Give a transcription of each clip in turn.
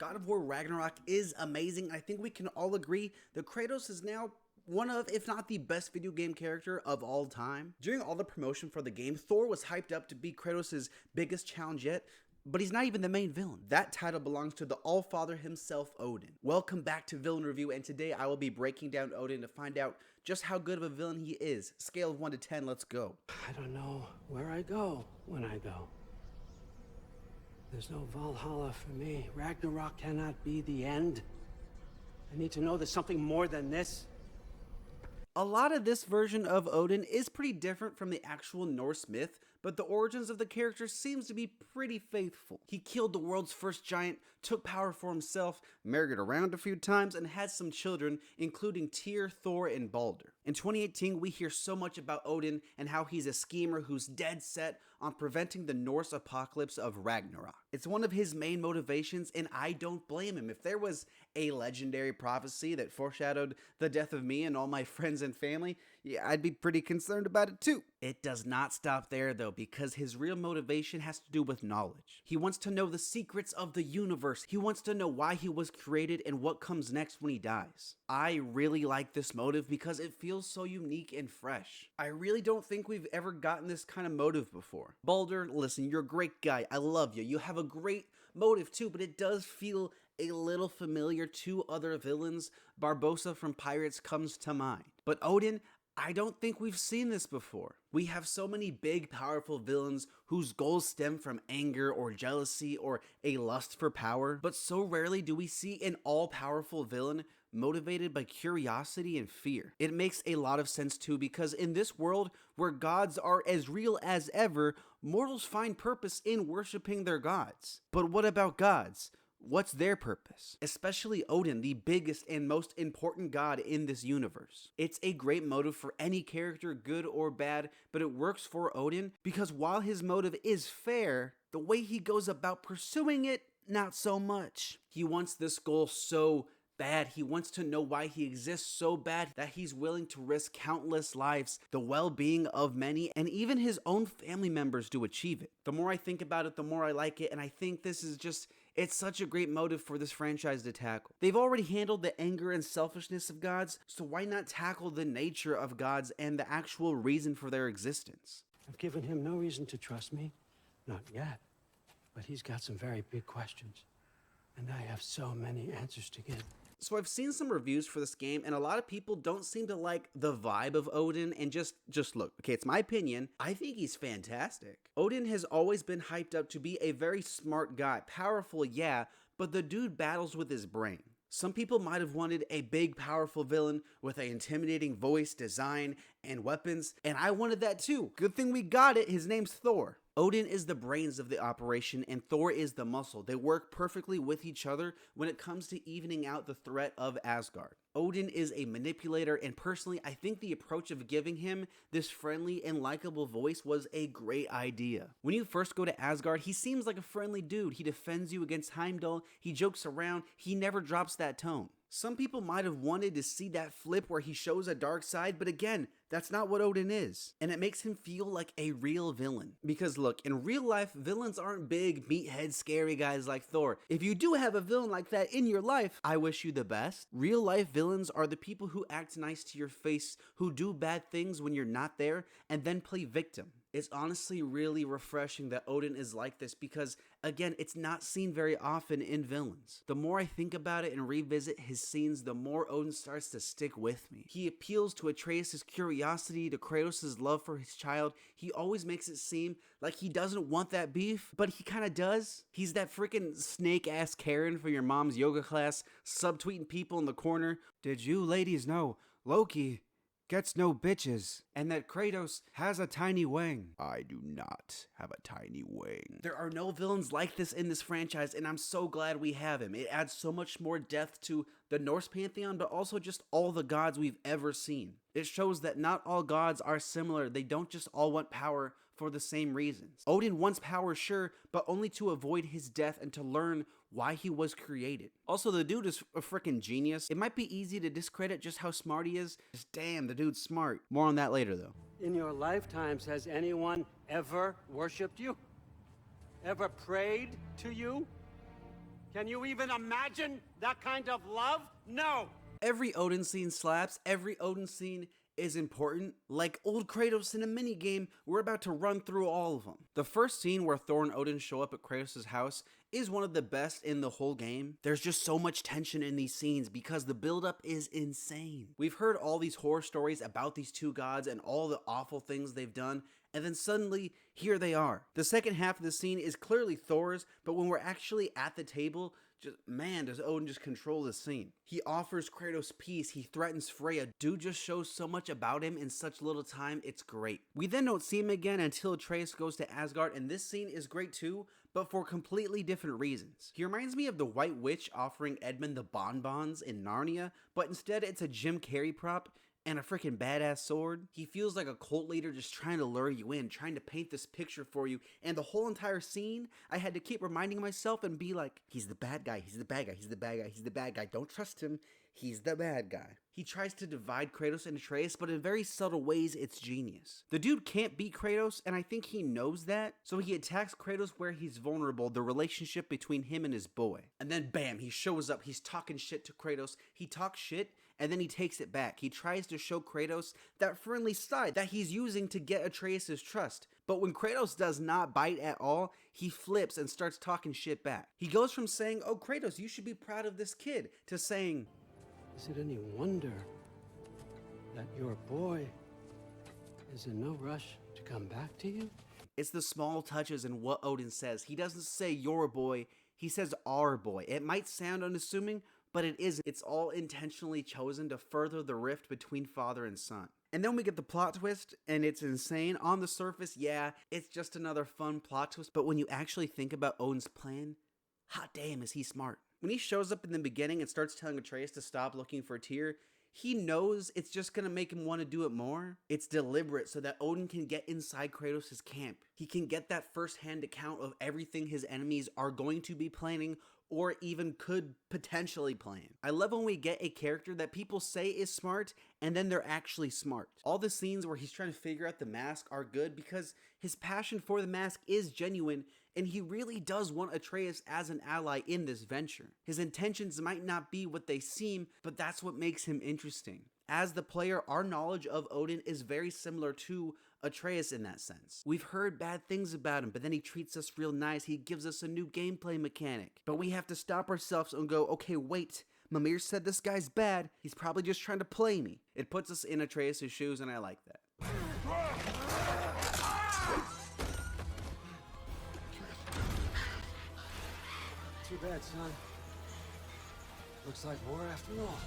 God of War Ragnarok is amazing. I think we can all agree that Kratos is now one of, if not the best video game character of all time. During all the promotion for the game, Thor was hyped up to be Kratos' biggest challenge yet, but he's not even the main villain. That title belongs to the All-Father himself, Odin. Welcome back to Villain Review, and today I will be breaking down Odin to find out just how good of a villain he is. Scale of 1 to 10, let's go. I don't know where I go when I go. There's no Valhalla for me. Ragnarok cannot be the end. I need to know there's something more than this. A lot of this version of Odin is pretty different from the actual Norse myth, but the origins of the character seems to be pretty faithful. He killed the world's first giant, took power for himself, married around a few times, and had some children, including Tyr, Thor, and Baldur. In 2018, we hear so much about Odin and how he's a schemer who's dead set on preventing the Norse apocalypse of Ragnarok. It's one of his main motivations, and I don't blame him. If there was a legendary prophecy that foreshadowed the death of me and all my friends and family, yeah, I'd be pretty concerned about it too. It does not stop there though, because his real motivation has to do with knowledge. He wants to know the secrets of the universe. He wants to know why he was created and what comes next when he dies. I really like this motive because it feels so unique and fresh. I really don't think we've ever gotten this kind of motive before. Baldur, listen, you're a great guy. I love you. You have a great motive too, but it does feel a little familiar to other villains. Barbossa from Pirates comes to mind. But Odin, I don't think we've seen this before. We have so many big, powerful villains whose goals stem from anger or jealousy or a lust for power, but so rarely do we see an all-powerful villain motivated by curiosity and fear. It makes a lot of sense too, because in this world where gods are as real as ever, mortals find purpose in worshiping their gods. But what about gods? What's their purpose? Especially Odin, the biggest and most important god in this universe. It's a great motive for any character, good or bad, but it works for Odin because while his motive is fair, the way he goes about pursuing it, not so much. He wants this goal so bad. He wants to know why he exists so bad that he's willing to risk countless lives, the well-being of many, and even his own family members to achieve it. The more I think about it, the more I like it, and I think this is just, it's such a great motive for this franchise to tackle. They've already handled the anger and selfishness of gods, so why not tackle the nature of gods and the actual reason for their existence? I've given him no reason to trust me. Not yet. But he's got some very big questions. And I have so many answers to give. So I've seen some reviews for this game, and a lot of people don't seem to like the vibe of Odin, and just look, okay, it's my opinion, I think he's fantastic. Odin has always been hyped up to be a very smart guy, powerful, yeah, but the dude battles with his brain. Some people might have wanted a big, powerful villain with an intimidating voice, design, and weapons, and I wanted that too. Good thing we got it, his name's Thor. Odin is the brains of the operation and Thor is the muscle. They work perfectly with each other when it comes to evening out the threat of Asgard. Odin is a manipulator, and personally, I think the approach of giving him this friendly and likable voice was a great idea. When you first go to Asgard, he seems like a friendly dude. He defends you against Heimdall, he jokes around, he never drops that tone. Some people might have wanted to see that flip where he shows a dark side, but again, that's not what Odin is. And it makes him feel like a real villain. Because look, in real life, villains aren't big, meathead, scary guys like Thor. If you do have a villain like that in your life, I wish you the best. Real life villains are the people who act nice to your face, who do bad things when you're not there, and then play victim. It's honestly really refreshing that Odin is like this because, again, it's not seen very often in villains. The more I think about it and revisit his scenes, the more Odin starts to stick with me. He appeals to Atreus' curiosity, to Kratos' love for his child. He always makes it seem like he doesn't want that beef, but he kind of does. He's that freaking snake-ass Karen for your mom's yoga class, subtweeting people in the corner. Did you ladies know Loki gets no bitches, and that Kratos has a tiny wang? I do not have a tiny wang. There are no villains like this in this franchise, and I'm so glad we have him. It adds so much more depth to the Norse pantheon, but also just all the gods we've ever seen. It shows that not all gods are similar. They don't just all want power for the same reasons. Odin wants power, sure, but only to avoid his death and to learn why he was created. Also, the dude is a freaking genius. It might be easy to discredit just how smart he is. Just damn, the dude's smart. More on that later, though. In your lifetimes, has anyone ever worshipped you? Ever prayed to you? Can you even imagine that kind of love? No! Every Odin scene slaps, every Odin scene is important. Like old Kratos in a minigame, we're about to run through all of them. The first scene where Thor and Odin show up at Kratos' house is one of the best in the whole game. There's just so much tension in these scenes because the buildup is insane. We've heard all these horror stories about these two gods and all the awful things they've done, and then suddenly, here they are. The second half of the scene is clearly Thor's, but when we're actually at the table, man, does Odin just control the scene. He offers Kratos peace, he threatens Freya. Dude just shows so much about him in such little time, it's great. We then don't see him again until Atreus goes to Asgard, and this scene is great too, but for completely different reasons. He reminds me of the White Witch offering Edmund the bonbons in Narnia, but instead it's a Jim Carrey prop and a freaking badass sword. He feels like a cult leader just trying to lure you in, trying to paint this picture for you, and the whole entire scene, I had to keep reminding myself and be like, he's the bad guy, he's the bad guy, he's the bad guy, he's the bad guy, don't trust him, he's the bad guy. He tries to divide Kratos and Atreus, but in very subtle ways, it's genius. The dude can't beat Kratos, and I think he knows that, so he attacks Kratos where he's vulnerable, the relationship between him and his boy. And then bam, he shows up, he's talking shit to Kratos, he talks shit, and then he takes it back. He tries to show Kratos that friendly side that he's using to get Atreus' trust. But when Kratos does not bite at all, he flips and starts talking shit back. He goes from saying, oh Kratos, you should be proud of this kid, to saying, Is it any wonder that your boy is in no rush to come back to you? it's the small touches in what Odin says. He doesn't say your boy, he says our boy. It might sound unassuming, but it isn't. It's all intentionally chosen to further the rift between father and son. And then we get the plot twist, and it's insane. On the surface, yeah, it's just another fun plot twist, but when you actually think about Odin's plan, hot damn is he smart. When he shows up in the beginning and starts telling Atreus to stop looking for Tyr, he knows it's just gonna make him want to do it more. It's deliberate so that Odin can get inside Kratos' camp. He can get that first-hand account of everything his enemies are going to be planning or even could potentially plan. I love when we get a character that people say is smart and then they're actually smart. All the scenes where he's trying to figure out the mask are good because his passion for the mask is genuine and he really does want Atreus as an ally in this venture. His intentions might not be what they seem, but that's what makes him interesting. As the player, our knowledge of Odin is very similar to Atreus in that sense. We've heard bad things about him, but then he treats us real nice. He gives us a new gameplay mechanic. But we have to stop ourselves and go, okay, wait, Mimir said this guy's bad. He's probably just trying to play me. It puts us in Atreus' shoes, and I like that. Too bad, son. Looks like war after all.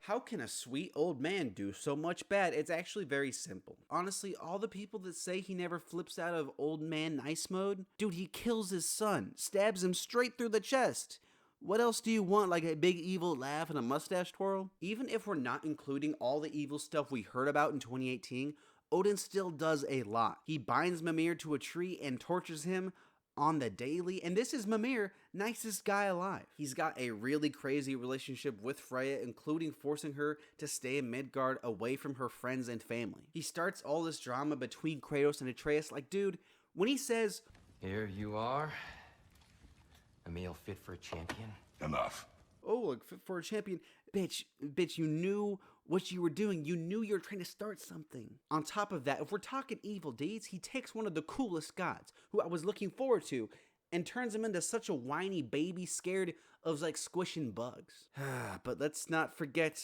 How can a sweet old man do so much bad? It's actually very simple. Honestly, all the people that say he never flips out of old man nice mode, dude, he kills his son, stabs him straight through the chest. What else do you want, like a big evil laugh and a mustache twirl? Even if we're not including all the evil stuff we heard about in 2018, Odin still does a lot. He binds Mimir to a tree and tortures him on the daily, and this is Mimir, nicest guy alive. He's got a really crazy relationship with Freya, including forcing her to stay in Midgard away from her friends and family. He starts all this drama between Kratos and Atreus, like, dude, when he says, "Here you are, a meal fit for a champion." Enough. oh, look, fit for a champion, bitch, you knew what you were doing. You knew you were trying to start something. On top of that, if we're talking evil deeds, he takes one of the coolest gods, who I was looking forward to, and turns him into such a whiny baby scared of like squishing bugs. But let's not forget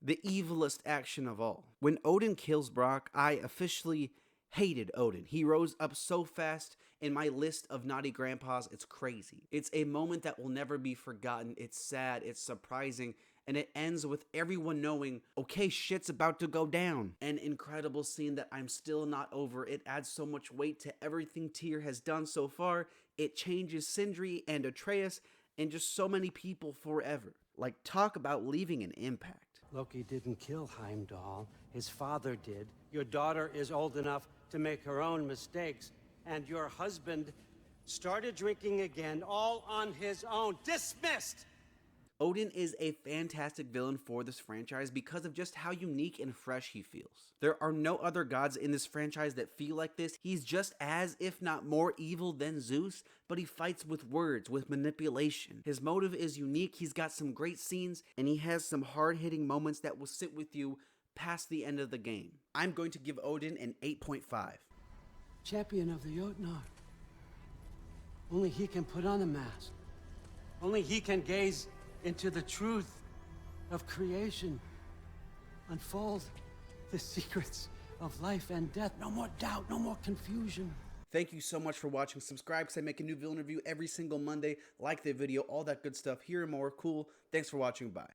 the evilest action of all. When Odin kills Brock, I officially hated Odin. He rose up so fast in my list of naughty grandpas, it's crazy. It's a moment that will never be forgotten. It's sad, it's surprising, and it ends with everyone knowing, okay, shit's about to go down. An incredible scene that I'm still not over. It adds so much weight to everything Tyr has done so far. It changes Sindri and Atreus and just so many people forever. Like, talk about leaving an impact. Loki didn't kill Heimdall. His father did. Your daughter is old enough to make her own mistakes. And your husband started drinking again, all on his own. Dismissed! Odin is a fantastic villain for this franchise because of just how unique and fresh he feels. There are no other gods in this franchise that feel like this. He's just as, if not more evil than Zeus, but he fights with words, with manipulation. His motive is unique, he's got some great scenes, and he has some hard-hitting moments that will sit with you past the end of the game. I'm going to give Odin an 8.5. Champion of the Jotnar. Only he can put on the mask. Only he can gaze into the truth of creation. Unfold the secrets of life and death. No more doubt, no more confusion. Thank you so much for watching. Subscribe because I make a new villain review every single Monday. Like the video, all that good stuff. Here and more. Cool. Thanks for watching. Bye.